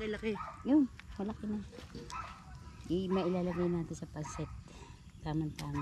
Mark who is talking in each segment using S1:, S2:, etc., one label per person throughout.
S1: Malaki-laki.
S2: Yun, malaki na. Mailalagay natin sa paset. Tama-tama.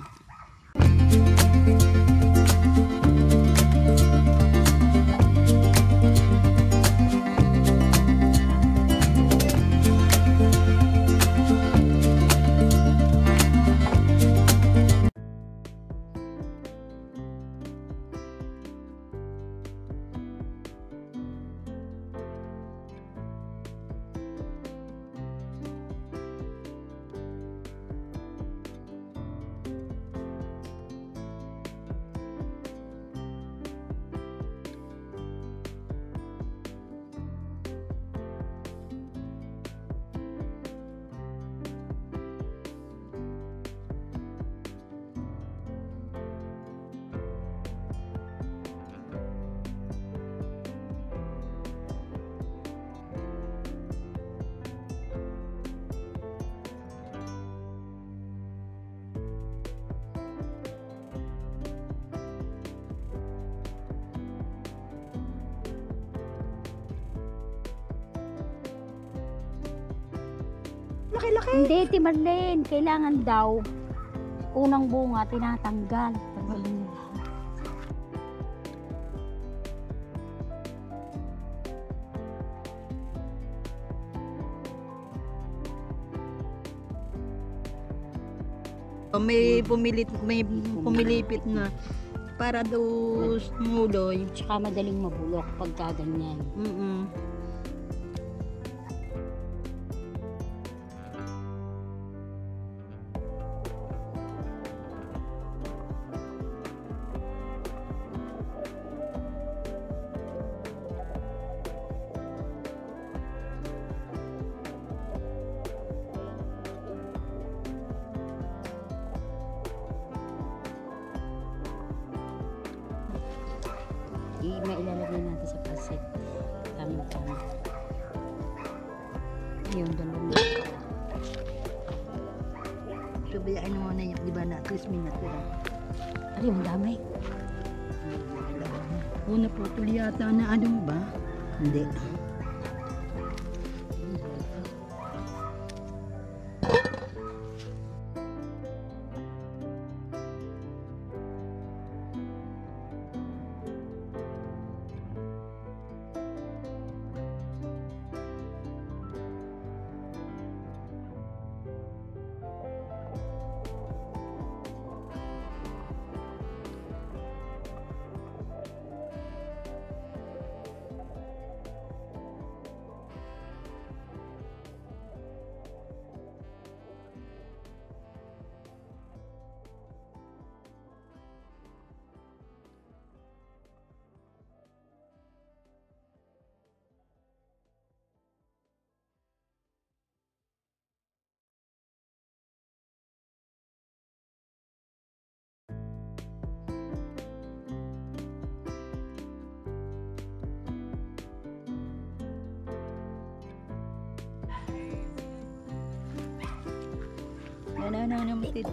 S1: Laki-laki.
S2: Hindi, Timarlene. Kailangan daw unang bunga tinatanggal. Tanggalin nila.
S1: May pumilipit na para daw sumuloy.
S2: Tsaka madaling mabulok pagka ganyan. Mailalagay natin sa paset. Tama-tama. Yung dalawa.
S1: Sabayaan mo na yung, di ba, na 3 minutes.
S2: Ano yung damay?
S1: Una po tuloy yata na ano ba? Hindi. Ano matid.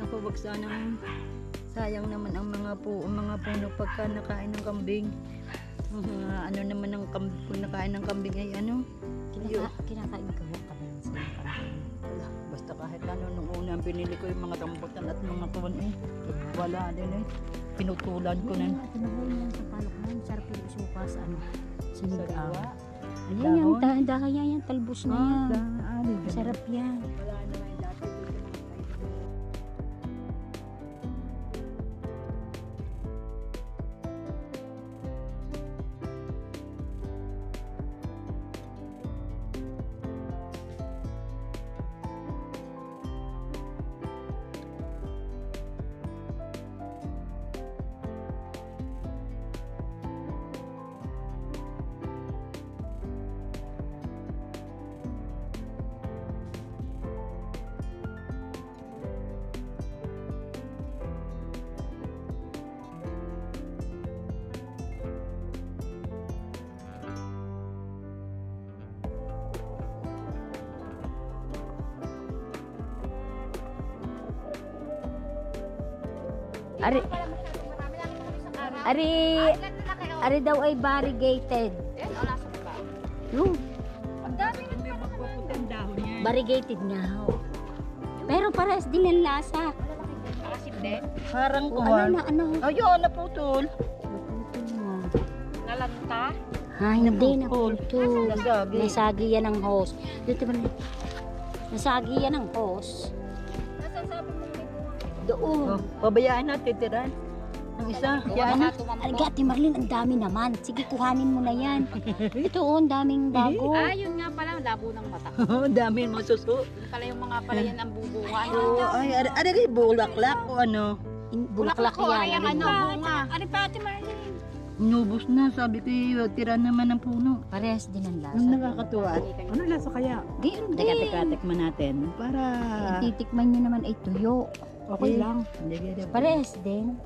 S1: Napabagsa ng sayang naman ang mga puno pagka nakain ng kambing. Ano naman ang kung nakain ng kambing ay ano?
S2: Kinakain ko ba sa kambing?
S1: Basta kahit ano, nung una binili ko yung mga rambutan at mga tuwan wala din pinutulan ko na.
S2: Tinahoy yan sa palok na yun. Sarap yung isuka sa ano?
S1: Sinigang.
S2: Ayan yung kaya yan, talbos na yan. Sarap yan.
S1: Wala naman dati dito.
S2: Ari daw ay variegated.
S3: Yan, o nasa baba.
S2: Yung
S3: Ang dami na
S1: May magpuputi ang dahon niya.
S2: variegated nga ho. Pero parehas din ang lasa.
S3: Asim din.
S1: Parang
S2: O,
S1: kuwan.
S2: ano?
S1: Ayun, naputol.
S2: Naputol nga.
S3: Nalanta.
S2: Ha, hindi
S1: Naputol.
S2: naputol.
S1: Nasagi.
S2: Nasagi yan ng hose. Dito ba? Nasagi yan ng hose.
S3: Nasaan sabi mo may bunga?
S2: Doon.
S1: Oh, pabayaan natin, tiran. Ang isa. Yan na.
S2: Ay, Ate Marlene, ang dami naman. Sige, kuhanin mo na yan. Ito, oh, ang daming bago.
S3: Ah, yun nga pala, labo ng mata.
S1: Ang dami mo suso.
S3: Yun pala yung mga pala yan ang bubunga.
S1: Oo, ay, ari kay bulaklak o ano.
S2: Bulaklak
S3: ko, ay
S2: yan.
S3: ang ano,
S2: Ano?
S3: bunga. Ano pa, Ate Marlene?
S1: Inubos na, sabi ko, tira naman ng puno.
S2: Parehas din ang lasa.
S1: Ang nakakatuwa. Ano lasa kaya?
S2: Gayon
S1: Teka,
S2: din.
S1: teka, tikman natin. Para...
S2: Titikman nyo naman ay tuyo.
S1: Okay lang. Hindi,
S2: Parehas din.